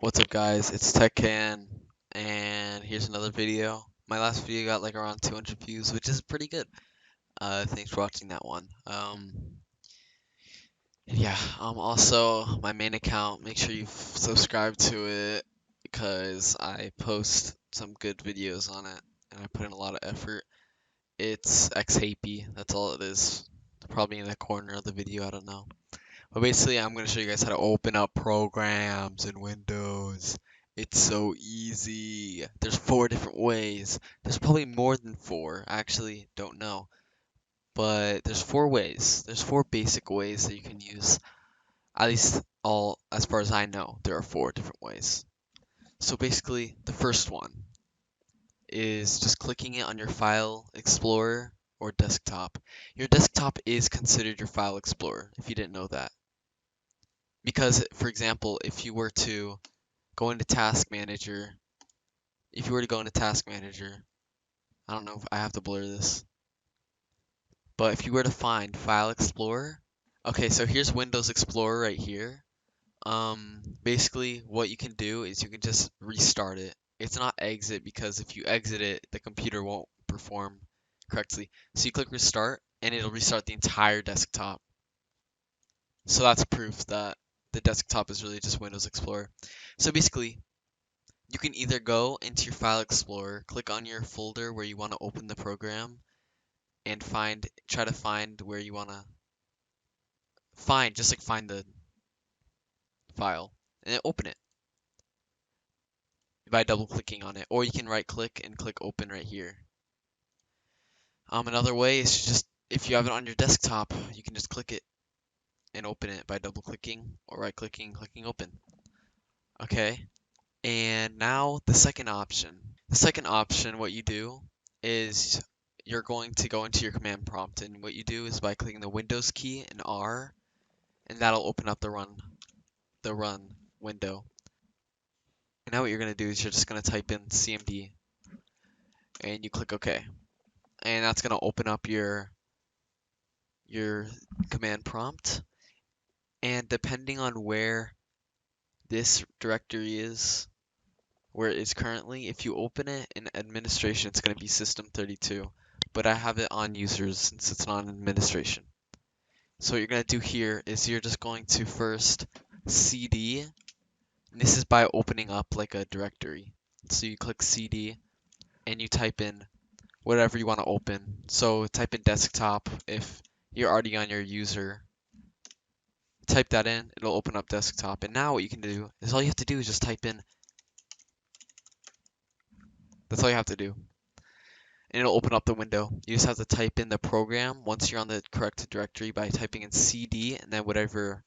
What's up, guys? It's TechCan, and here's another video. My last video got like around 200 views, which is pretty good. Thanks for watching that one. Yeah. Also my main account. Make sure you subscribe to it because I post some good videos on it, and I put in a lot of effort. It's xhapey. That's all it is. Probably in the corner of the video. I don't know. But basically, I'm going to show you guys how to open up programs in Windows. It's so easy. There's 4 different ways. There's probably more than 4. I actually don't know. But there's 4 ways. There's 4 basic ways that you can use. At least all, as far as I know, there are 4 different ways. So basically, the first one is just clicking it on your File Explorer or desktop. Your desktop is considered your File Explorer, if you didn't know that. Because, for example, if you were to go into Task Manager, I don't know if I have to blur this, but if you were to find File Explorer, okay, so here's Windows Explorer right here. Basically, what you can do is you can just restart it. It's not exit because if you exit it, the computer won't perform correctly. So you click restart, and it'll restart the entire desktop. So that's proof that the desktop is really just Windows Explorer. So basically, you can either go into your File Explorer, click on your folder where you want to open the program, and try to find where you want to find the file, and then open it by double clicking on it. Or you can right click and click open right here. Another way is just, if you have it on your desktop, you can just click it and open it by double clicking or right clicking, clicking open. Okay. And now the second option. The second option, what you do is you're going to go into your command prompt, and what you do is by clicking the Windows key and R, and that'll open up the run window. And now what you're going to do is you're just going to type in CMD, and you click OK. And that's going to open up your command prompt. And depending on where this directory is, where it is currently, if you open it in administration, it's going to be system32, but I have it on users since it's not in administration. So what you're going to do here is you're just going to first cd, and this is by opening up like a directory. So you click cd and you type in whatever you want to open. So type in desktop if you're already on your user. Type that in, it'll open up desktop. And now what you can do is all you have to do is just type in. That's all you have to do. And it'll open up the window. You just have to type in the program once you're on the correct directory by typing in cd and then whatever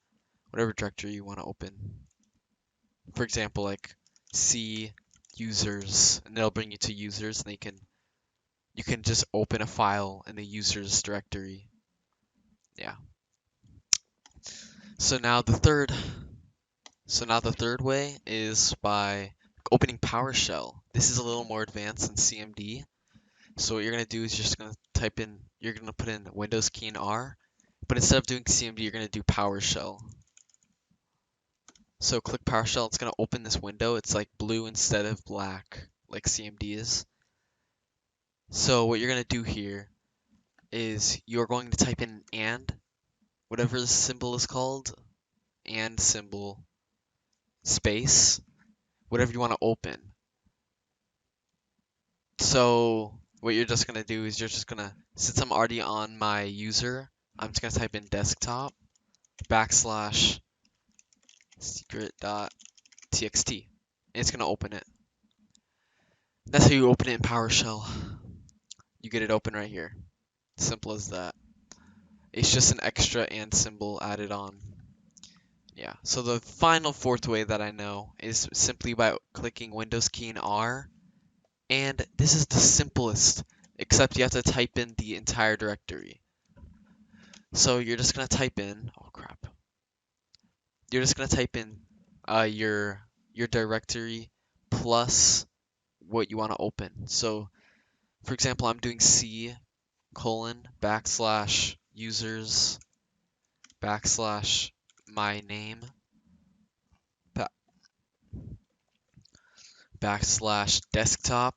directory you want to open. For example, like C users, and it'll bring you to users, and you can just open a file in the users directory. Yeah. So now the third way is by opening PowerShell. This is a little more advanced than CMD. So what you're gonna do is you're just gonna you're gonna put in Windows key and R, but instead of doing CMD, you're gonna do PowerShell. So click PowerShell, it's gonna open this window. It's like blue instead of black, like CMD is. So what you're gonna do here is you're going to type in whatever the symbol is called, and symbol, space, whatever you want to open. So what you're just gonna do is since I'm already on my user, I'm just gonna type in desktop / secret.txt, and it's gonna open it. That's how you open it in PowerShell. You get it open right here. Simple as that. It's just an extra and symbol added on. Yeah, so the final fourth way that I know is simply by clicking Windows key and R. And this is the simplest, except you have to type in the entire directory. So you're just going to type in, oh crap. You're just going to type in your directory plus what you want to open. So for example, I'm doing C:\, users, / my name, /desktop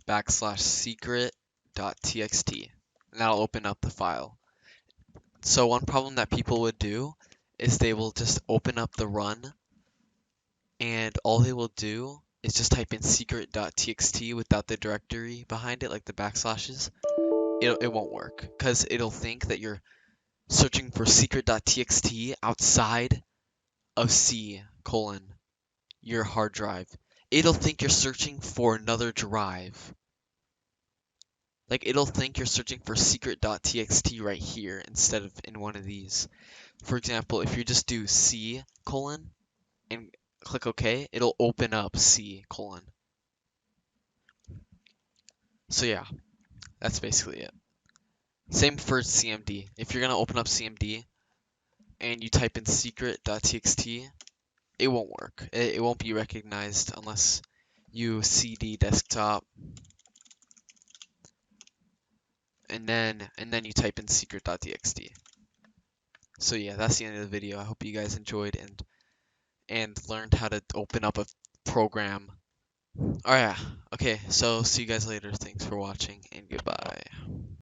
/secret.txt, and that'll open up the file. So one problem that people would do is they will just open up the run, and all they will do is just type in secret.txt without the directory behind it, like the backslashes. It won't work because it'll think that you're searching for secret.txt outside of C colon your hard drive. It'll think you're searching for another drive. Like it'll think you're searching for secret.txt right here instead of in one of these. For example, if you just do C colon and click OK, it'll open up C colon. So yeah, that's basically it. Same for CMD. If you're gonna open up CMD and you type in secret.txt, it won't work. It won't be recognized unless you cd desktop and then you type in secret.txt. So yeah, that's the end of the video. I hope you guys enjoyed and learned how to open up a program. Oh yeah. Okay, so see you guys later. Thanks for watching and goodbye.